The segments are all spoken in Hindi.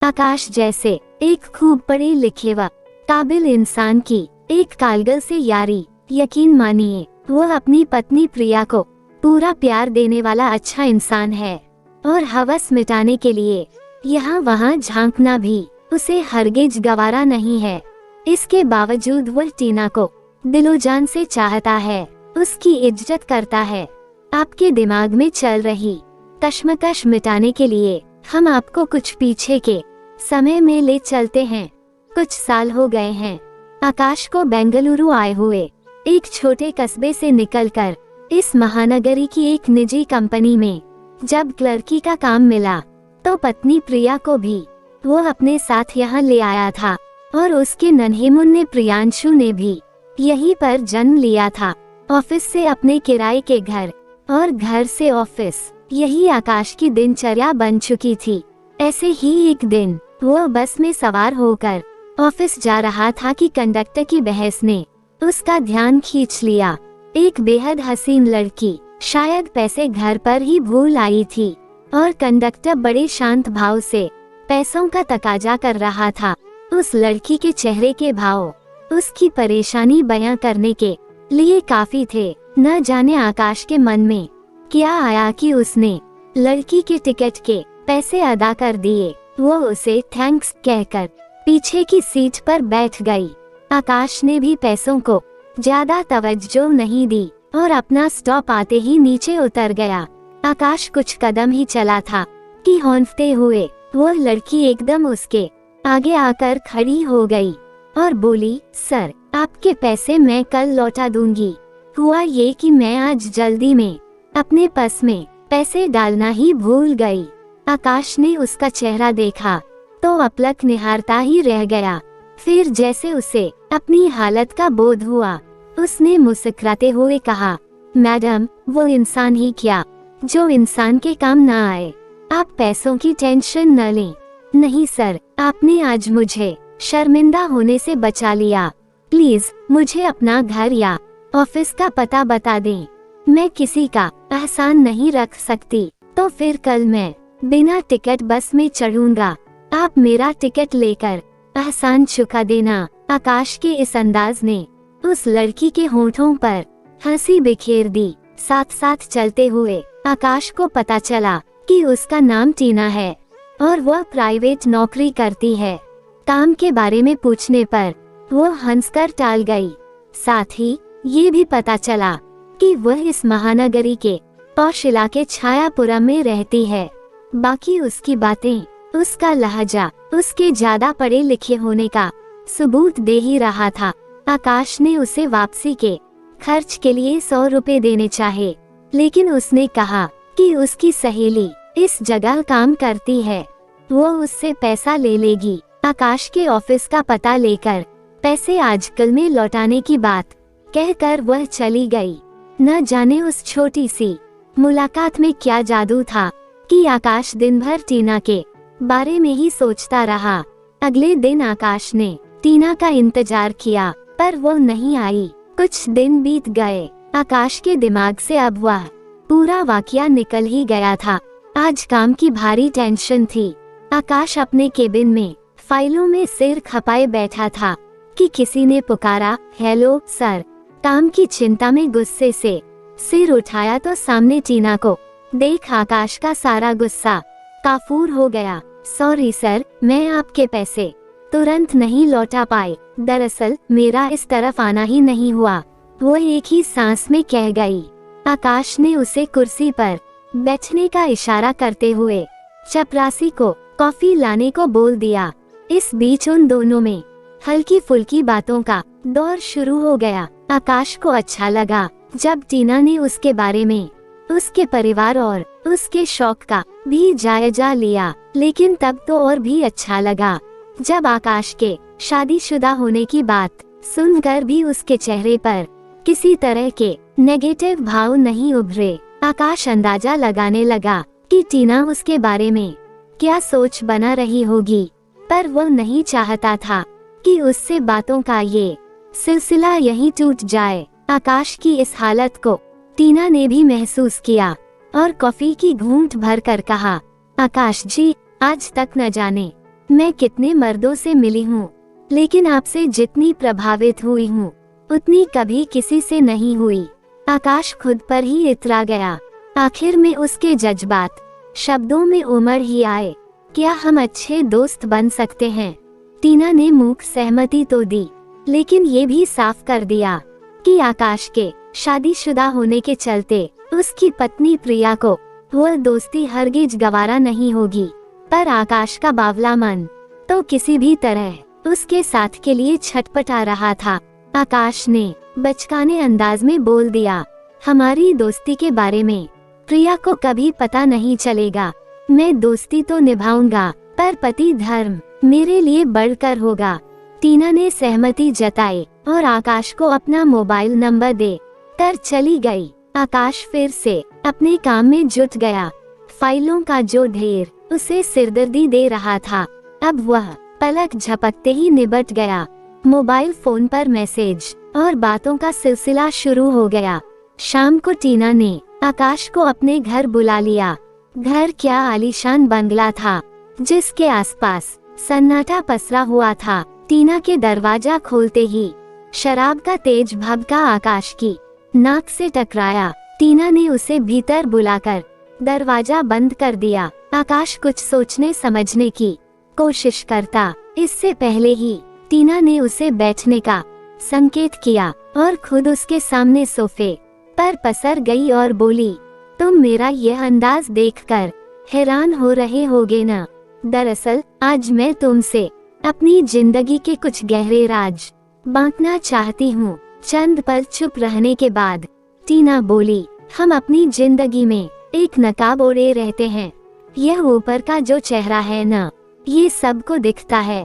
आकाश जैसे एक खूब पढ़े लिखे व काबिल इंसान की एक कालगल से यारी, यकीन मानिए वो अपनी पत्नी प्रिया को पूरा प्यार देने वाला अच्छा इंसान है। और हवस मिटाने के लिए यहाँ वहाँ झांकना भी उसे हरगिज गवारा नहीं है। इसके बावजूद वह टीना को दिलोजान से चाहता है, उसकी इज्जत करता है। आपके दिमाग में चल रही कश्मकश मिटाने के लिए हम आपको कुछ पीछे के समय में ले चलते हैं। कुछ साल हो गए हैं आकाश को बेंगलुरु आए हुए। एक छोटे कस्बे से निकलकर इस महानगरी की एक निजी कंपनी में जब क्लर्की का काम मिला तो पत्नी प्रिया को भी वो अपने साथ यहाँ ले आया था और उसके नन्हे मुन्ने प्रियांशु ने भी यहीं पर जन्म लिया था। ऑफिस से अपने किराए के घर और घर से ऑफिस, यही आकाश की दिनचर्या बन चुकी थी। ऐसे ही एक दिन वो बस में सवार होकर ऑफिस जा रहा था कि कंडक्टर की बहस ने उसका ध्यान खींच लिया। एक बेहद हसीन लड़की शायद पैसे घर पर ही भूल आई थी और कंडक्टर बड़े शांत भाव से पैसों का तकाजा कर रहा था। उस लड़की के चेहरे के भाव उसकी परेशानी बयां करने के लिए काफी थे। न जाने आकाश के मन में क्या आया कि उसने लड़की के टिकट के पैसे अदा कर दिए। वो उसे थैंक्स कहकर पीछे की सीट पर बैठ गई। आकाश ने भी पैसों को ज्यादा तवज्जो नहीं दी और अपना स्टॉप आते ही नीचे उतर गया। आकाश कुछ कदम ही चला था कि हौंफते हुए वो लड़की एकदम उसके आगे आकर खड़ी हो गई और बोली, सर आपके पैसे मैं कल लौटा दूंगी। हुआ ये कि मैं आज जल्दी में अपने पर्स में पैसे डालना ही भूल गई। आकाश ने उसका चेहरा देखा तो अपलक निहारता ही रह गया। फिर जैसे उसे अपनी हालत का बोध हुआ, उसने मुस्कुराते हुए कहा, मैडम वो इंसान ही क्या जो इंसान के काम ना आए। आप पैसों की टेंशन न लें। नहीं सर, आपने आज मुझे शर्मिंदा होने से बचा लिया। प्लीज मुझे अपना घर या ऑफिस का पता बता दें। मैं किसी का एहसान नहीं रख सकती, तो फिर कल मैं बिना टिकट बस में चढ़ूंगा। आप मेरा टिकट लेकर एहसान चुका देना। आकाश के इस अंदाज ने उस लड़की के होंठों पर हंसी बिखेर दी। साथ साथ चलते हुए आकाश को पता चला कि उसका नाम टीना है और वह प्राइवेट नौकरी करती है। काम के बारे में पूछने पर वो हंसकर टाल गई। साथ ही ये भी पता चला कि वह इस महानगरी के पौष इलाके छायापुरम में रहती है। बाकी उसकी बातें, उसका लहजा उसके ज्यादा पढ़े लिखे होने का सबूत दे ही रहा था। आकाश ने उसे वापसी के खर्च के लिए 100 रुपए देने चाहे, लेकिन उसने कहा कि उसकी सहेली इस जगह काम करती है, वो उससे पैसा ले लेगी। आकाश के ऑफिस का पता लेकर पैसे आजकल में लौटाने की बात कहकर वह चली गई। न जाने उस छोटी सी मुलाकात में क्या जादू था कि आकाश दिन भर टीना के बारे में ही सोचता रहा। अगले दिन आकाश ने टीना का इंतजार किया पर वो नहीं आई। कुछ दिन बीत गए। आकाश के दिमाग से अब वह पूरा वाकया निकल ही गया था। आज काम की भारी टेंशन थी। आकाश अपने केबिन में फाइलों में सिर खपाए बैठा था कि किसी ने पुकारा, हेलो सर। काम की चिंता में गुस्से से सिर उठाया तो सामने टीना को देख आकाश का सारा गुस्सा काफूर हो गया। सॉरी सर, मैं आपके पैसे तुरंत नहीं लौटा पाई। दरअसल मेरा इस तरफ आना ही नहीं हुआ, वो एक ही सांस में कह गई। आकाश ने उसे कुर्सी पर बैठने का इशारा करते हुए चपरासी को कॉफी लाने को बोल दिया। इस बीच उन दोनों में हल्की फुल्की बातों का दौर शुरू हो गया। आकाश को अच्छा लगा जब टीना ने उसके बारे में, उसके परिवार और उसके शौक का भी जायजा लिया, लेकिन तब तो और भी अच्छा लगा जब आकाश के शादीशुदा होने की बात सुनकर भी उसके चेहरे पर किसी तरह के नेगेटिव भाव नहीं उभरे। आकाश अंदाजा लगाने लगा कि टीना उसके बारे में क्या सोच बना रही होगी, पर वह नहीं चाहता था कि उससे बातों का ये सिलसिला यहीं टूट जाए। आकाश की इस हालत को टीना ने भी महसूस किया और कॉफी की घूंट भर कर कहा, आकाश जी, आज तक न जाने मैं कितने मर्दों से मिली हूँ, लेकिन आपसे जितनी प्रभावित हुई हूँ उतनी कभी किसी से नहीं हुई। आकाश खुद पर ही इतरा गया। आखिर में उसके जज्बात शब्दों में उमड़ ही आए। क्या हम अच्छे दोस्त बन सकते हैं? टीना ने मूक सहमति तो दी, लेकिन ये भी साफ कर दिया कि आकाश के शादीशुदा होने के चलते उसकी पत्नी प्रिया को वह दोस्ती हरगिज गवारा नहीं होगी। पर आकाश का बावला मन तो किसी भी तरह उसके साथ के लिए छटपटा रहा था। आकाश ने बचकाने अंदाज में बोल दिया, हमारी दोस्ती के बारे में प्रिया को कभी पता नहीं चलेगा। मैं दोस्ती तो निभाऊंगा, पर पति धर्म मेरे लिए बढ़कर होगा। टीना ने सहमति जताई और आकाश को अपना मोबाइल नंबर दे कर चली गई। आकाश फिर से अपने काम में जुट गया। फाइलों का जो ढेर उसे सिरदर्दी दे रहा था, अब वह पलक झपकते ही निबट गया। मोबाइल फोन पर मैसेज और बातों का सिलसिला शुरू हो गया। शाम को टीना ने आकाश को अपने घर बुला लिया। घर क्या आलीशान बंगला था, जिसके आसपास सन्नाटा पसरा हुआ था। टीना के दरवाजा खोलते ही शराब का तेज भभका आकाश की नाक से टकराया। टीना ने उसे भीतर बुलाकर दरवाजा बंद कर दिया। आकाश कुछ सोचने समझने की कोशिश करता, इससे पहले ही टीना ने उसे बैठने का संकेत किया और खुद उसके सामने सोफे पर पसर गई और बोली, तुम मेरा यह अंदाज देखकर हैरान हो रहे होगे ना? दरअसल आज मैं तुमसे अपनी जिंदगी के कुछ गहरे राज बांटना चाहती हूँ। चंद पल चुप रहने के बाद टीना बोली, हम अपनी जिंदगी में एक नकाब ओढ़े रहते हैं। यह ऊपर का जो चेहरा है ना, ये सबको दिखता है,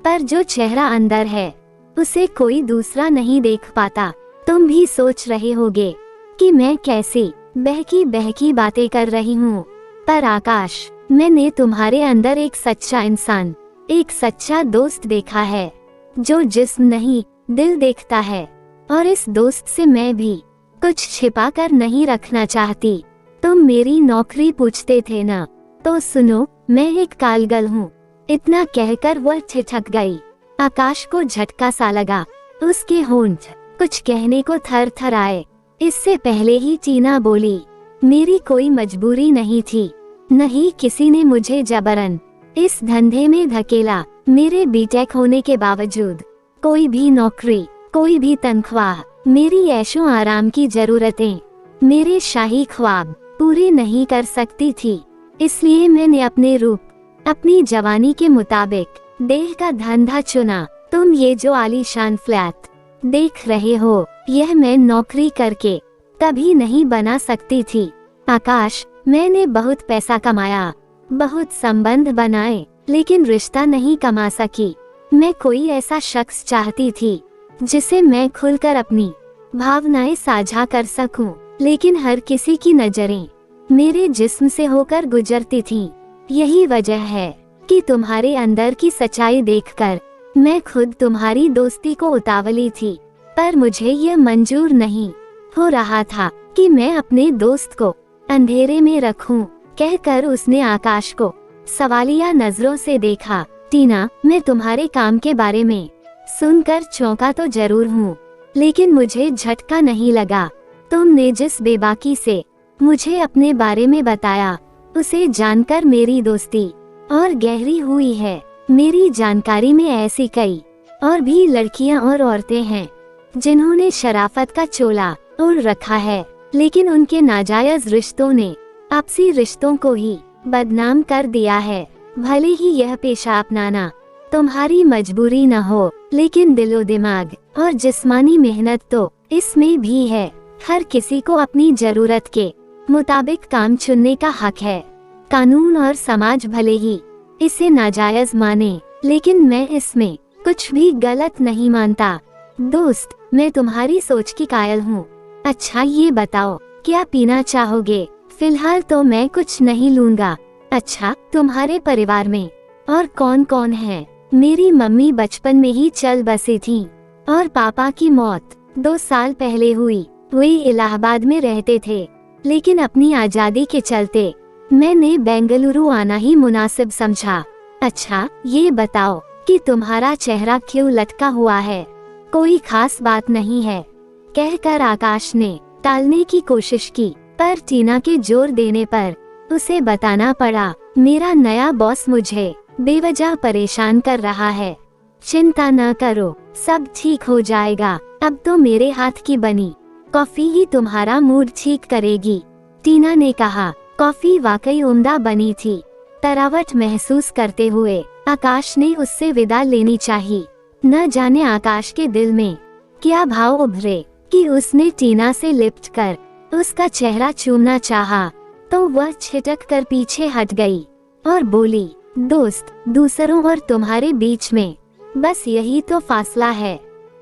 पर जो चेहरा अंदर है उसे कोई दूसरा नहीं देख पाता। तुम भी सोच रहे होगे कि मैं कैसी बहकी बहकी बातें कर रही हूँ, पर आकाश, मैंने तुम्हारे अंदर एक सच्चा इंसान, एक सच्चा दोस्त देखा है, जो जिस्म नहीं दिल देखता है। और इस दोस्त से मैं भी कुछ छिपा कर नहीं रखना चाहती। तुम मेरी नौकरी पूछते थे ना, तो सुनो, मैं एक कालगल हूँ। इतना कहकर वह ठिठक गई। आकाश को झटका सा लगा। उसके होंठ कुछ कहने को थर थर आए। इससे पहले ही टीना बोली, मेरी कोई मजबूरी नहीं थी, नहीं किसी ने मुझे जबरन इस धंधे में धकेला। मेरे बीटेक होने के बावजूद कोई भी नौकरी, कोई भी तनख्वाह मेरी ऐशो आराम की जरूरतें, मेरे शाही ख्वाब पूरे नहीं कर सकती थी। इसलिए मैंने अपने रूप, अपनी जवानी के मुताबिक देह का धंधा चुना। तुम ये जो आलीशान फ्लैट देख रहे हो, यह मैं नौकरी करके कभी नहीं बना सकती थी। आकाश, मैंने बहुत पैसा कमाया, बहुत संबंध बनाए, लेकिन रिश्ता नहीं कमा सकी। मैं कोई ऐसा शख्स चाहती थी जिसे मैं खुलकर अपनी भावनाएं साझा कर सकूं, लेकिन हर किसी की नजरें मेरे जिस्म से होकर गुजरती थीं। यही वजह है कि तुम्हारे अंदर की सच्चाई देखकर मैं खुद तुम्हारी दोस्ती को उतावली थी, पर मुझे यह मंजूर नहीं हो रहा था कि मैं अपने दोस्त को अंधेरे में रखूं। कहकर उसने आकाश को सवालिया नजरों से देखा। टीना, मैं तुम्हारे काम के बारे में सुनकर चौंका तो जरूर हूँ, लेकिन मुझे झटका नहीं लगा। तुमने जिस बेबाकी से मुझे अपने बारे में बताया, उसे जानकर मेरी दोस्ती और गहरी हुई है। मेरी जानकारी में ऐसी कई और भी लड़कियां और औरतें हैं जिन्होंने शराफत का चोला ओढ़ रखा है, लेकिन उनके नाजायज रिश्तों ने आपसी रिश्तों को ही बदनाम कर दिया है। भले ही यह पेशा अपनाना तुम्हारी मजबूरी न हो, लेकिन दिलो दिमाग और जिस्मानी मेहनत तो इसमें भी है। हर किसी को अपनी जरूरत के मुताबिक काम चुनने का हक है। कानून और समाज भले ही इसे नाजायज माने, लेकिन मैं इसमें कुछ भी गलत नहीं मानता। दोस्त, मैं तुम्हारी सोच की कायल हूँ। अच्छा ये बताओ, क्या पीना चाहोगे? फिलहाल तो मैं कुछ नहीं लूंगा। अच्छा, तुम्हारे परिवार में और कौन कौन है? मेरी मम्मी बचपन में ही चल बसी थीं और पापा की मौत 2 साल पहले हुई। वे इलाहाबाद में रहते थे, लेकिन अपनी आजादी के चलते मैंने बेंगलुरु आना ही मुनासिब समझा। अच्छा ये बताओ कि तुम्हारा चेहरा क्यों लटका हुआ है? कोई खास बात नहीं है, कहकर आकाश ने टालने की कोशिश की, पर टीना के जोर देने पर उसे बताना पड़ा, मेरा नया बॉस मुझे बेवजह परेशान कर रहा है। चिंता न करो, सब ठीक हो जाएगा। अब तो मेरे हाथ की बनी कॉफी ही तुम्हारा मूड ठीक करेगी। टीना ने कहा। कॉफी वाकई उम्दा बनी थी। तरावट महसूस करते हुए आकाश ने उससे विदा लेनी चाहिए। न जाने आकाश के दिल में क्या भाव उभरे कि उसने टीना से लिपट कर उसका चेहरा चूमना चाहा, तो वह छिटक कर पीछे हट गई और बोली, दोस्त, दूसरों और तुम्हारे बीच में बस यही तो फासला है,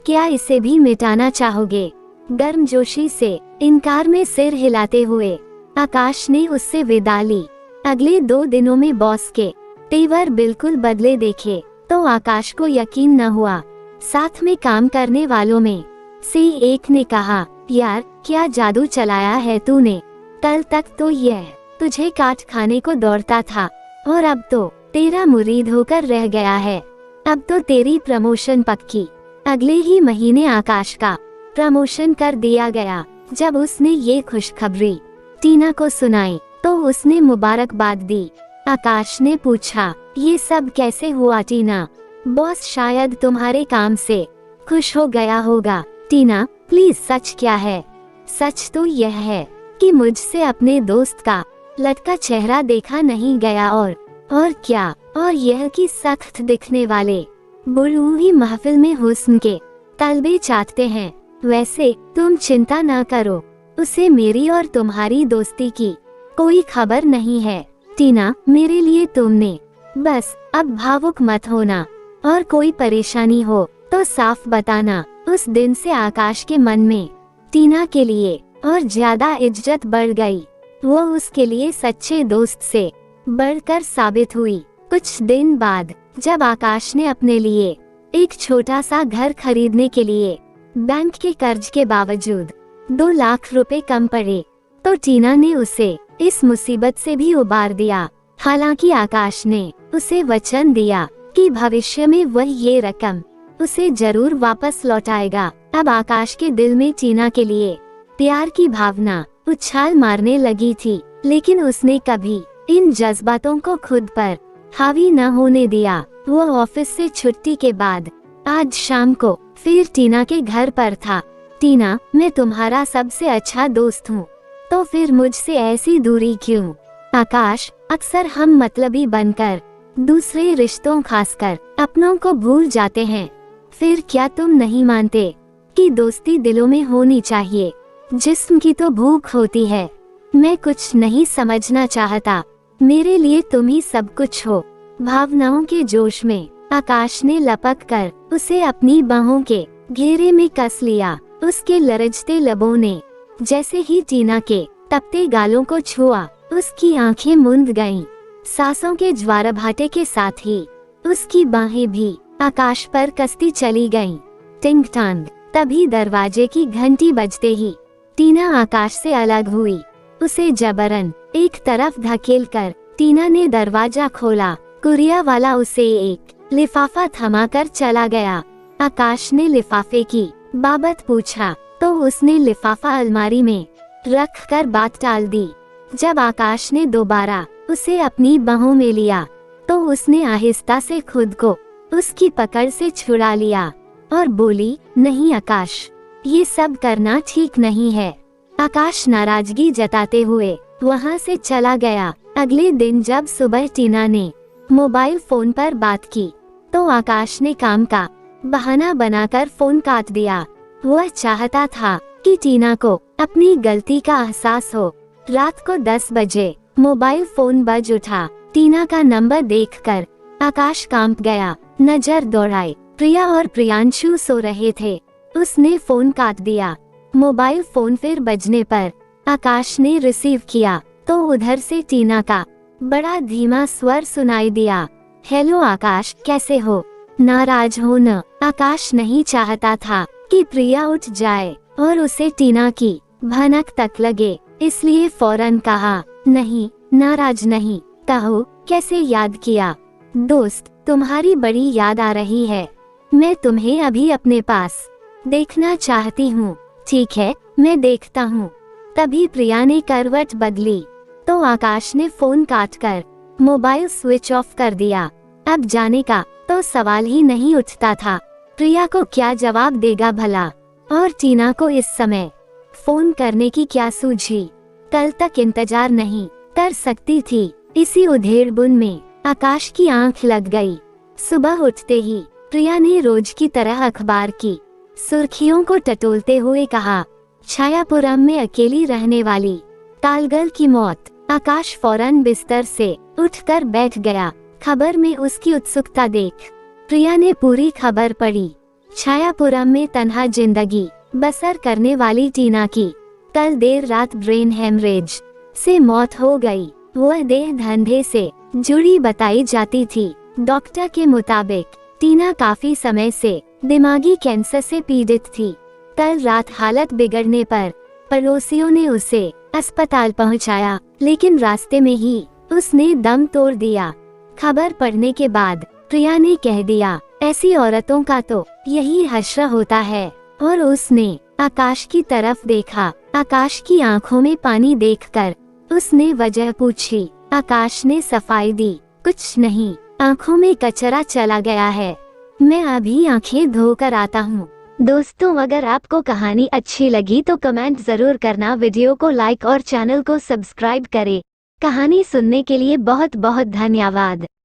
क्या इसे भी मिटाना चाहोगे? गर्मजोशी से इनकार में सिर हिलाते हुए आकाश ने उससे विदा ली। अगले 2 दिनों में बॉस के तेवर बिल्कुल बदले देखे तो आकाश को यकीन न हुआ। साथ में काम करने वालों में से एक ने कहा, यार क्या जादू चलाया है तूने? कल तक तो यह तुझे काट खाने को दौड़ता था और अब तो तेरा मुरीद होकर रह गया है। अब तो तेरी प्रमोशन पक्की। अगले ही महीने आकाश का प्रमोशन कर दिया गया। जब उसने ये खुशखबरी टीना को सुनाई तो उसने मुबारकबाद दी। आकाश ने पूछा, ये सब कैसे हुआ टीना? बॉस शायद तुम्हारे काम से खुश हो गया होगा। टीना, प्लीज सच क्या है? सच तो यह है कि मुझसे अपने दोस्त का लटका चेहरा देखा नहीं गया और क्या, और यह कि सख्त दिखने वाले बुलू ही महफिल में हुस्न के तलबे चाटते हैं। वैसे तुम चिंता न करो, उसे मेरी और तुम्हारी दोस्ती की कोई खबर नहीं है। टीना, मेरे लिए तुमने बस अब भावुक मत होना और कोई परेशानी हो तो साफ बताना। उस दिन से आकाश के मन में टीना के लिए और ज्यादा इज्जत बढ़ गई। वो उसके लिए सच्चे दोस्त से बढ़कर साबित हुई। कुछ दिन बाद जब आकाश ने अपने लिए एक छोटा सा घर खरीदने के लिए बैंक के कर्ज के बावजूद 2 लाख रुपए कम पड़े, तो टीना ने उसे इस मुसीबत से भी उबार दिया। हालांकि आकाश ने उसे वचन दिया कि भविष्य में वह ये रकम उसे जरूर वापस लौटाएगा। अब आकाश के दिल में टीना के लिए प्यार की भावना उछाल मारने लगी थी, लेकिन उसने कभी इन जज्बातों को खुद पर हावी न होने दिया। वो ऑफिस से छुट्टी के बाद आज शाम को फिर टीना के घर पर था। टीना, मैं तुम्हारा सबसे अच्छा दोस्त हूँ, तो फिर मुझसे ऐसी दूरी क्यों? आकाश, अक्सर हम मतलबी बनकर दूसरे रिश्तों खासकर अपनों को भूल जाते हैं। फिर क्या तुम नहीं मानते कि दोस्ती दिलों में होनी चाहिए? जिस्म की तो भूख होती है। मैं कुछ नहीं समझना चाहता, मेरे लिए तुम ही सब कुछ हो। भावनाओं के जोश में आकाश ने लपक कर उसे अपनी बाहों के घेरे में कस लिया। उसके लरजते लबों ने जैसे ही टीना के तपते गालों को छुआ, उसकी आंखें मूंद गईं। सांसों के ज्वारभाटे के साथ ही उसकी बाहें भी आकाश पर कसती चली गईं। टिंग टांग। तभी दरवाजे की घंटी बजते ही टीना आकाश से अलग हुई। उसे जबरन एक तरफ धकेलकर टीना ने दरवाजा खोला। कुरिया वाला उसे एक लिफाफा थमाकर चला गया। आकाश ने लिफाफे की बाबत पूछा तो उसने लिफाफा अलमारी में रख कर बात टाल दी। जब आकाश ने दोबारा उसे अपनी बाहों में लिया तो उसने आहिस्ता से खुद को उसकी पकड़ से छुड़ा लिया और बोली, नहीं आकाश, ये सब करना ठीक नहीं है। आकाश नाराजगी जताते हुए वहाँ से चला गया। अगले दिन जब सुबह टीना ने मोबाइल फोन पर बात की तो आकाश ने काम का बहाना बनाकर फोन काट दिया। वह चाहता था कि टीना को अपनी गलती का एहसास हो। रात को 10 बजे मोबाइल फोन बज उठा। टीना का नंबर देखकर आकाश कांप गया। नजर दौड़ाई, प्रिया और प्रियांशु सो रहे थे। उसने फोन काट दिया। मोबाइल फोन फिर बजने पर आकाश ने रिसीव किया तो उधर से टीना का बड़ा धीमा स्वर सुनाई दिया, हेलो आकाश, कैसे हो? नाराज हो न? आकाश नहीं चाहता था कि प्रिया उठ जाए और उसे टीना की भनक तक लगे, इसलिए फौरन कहा, नहीं, नाराज नहीं, कहो कैसे याद किया? दोस्त, तुम्हारी बड़ी याद आ रही है। मैं तुम्हें अभी अपने पास देखना चाहती हूँ। ठीक है, मैं देखता हूँ। तभी प्रिया ने करवट बदली तो आकाश ने फोन काटकर मोबाइल स्विच ऑफ कर दिया। अब जाने का तो सवाल ही नहीं उठता था। प्रिया को क्या जवाब देगा भला, और टीना को इस समय फोन करने की क्या सूझी। कल तक इंतजार नहीं कर सकती थी। इसी उधेड़बुन में आकाश की आंख लग गई। सुबह उठते ही प्रिया ने रोज की तरह अखबार की सुर्खियों को टटोलते हुए कहा, छायापुरम में अकेली रहने वाली तालगल की मौत। आकाश फौरन बिस्तर से उठकर बैठ गया। खबर में उसकी उत्सुकता देख प्रिया ने पूरी खबर पढ़ी। छायापुरम में तन्हा जिंदगी बसर करने वाली टीना की कल देर रात ब्रेन हेमरेज से मौत हो गई। वह देह धंधे से जुड़ी बताई जाती थी। डॉक्टर के मुताबिक टीना काफी समय से दिमागी कैंसर से पीड़ित थी। कल रात हालत बिगड़ने पर पड़ोसियों ने उसे अस्पताल पहुंचाया, लेकिन रास्ते में ही उसने दम तोड़ दिया। खबर पढ़ने के बाद प्रिया ने कह दिया, ऐसी औरतों का तो यही हश्र होता है। और उसने आकाश की तरफ देखा। आकाश की आंखों में पानी देखकर उसने वजह पूछी। आकाश ने सफाई दी, कुछ नहीं, आंखों में कचरा चला गया है। मैं अभी आंखें धोकर आता हूँ। दोस्तों, अगर आपको कहानी अच्छी लगी तो कमेंट जरूर करना, वीडियो को लाइक और चैनल को सब्सक्राइब करें। कहानी सुनने के लिए बहुत बहुत धन्यवाद।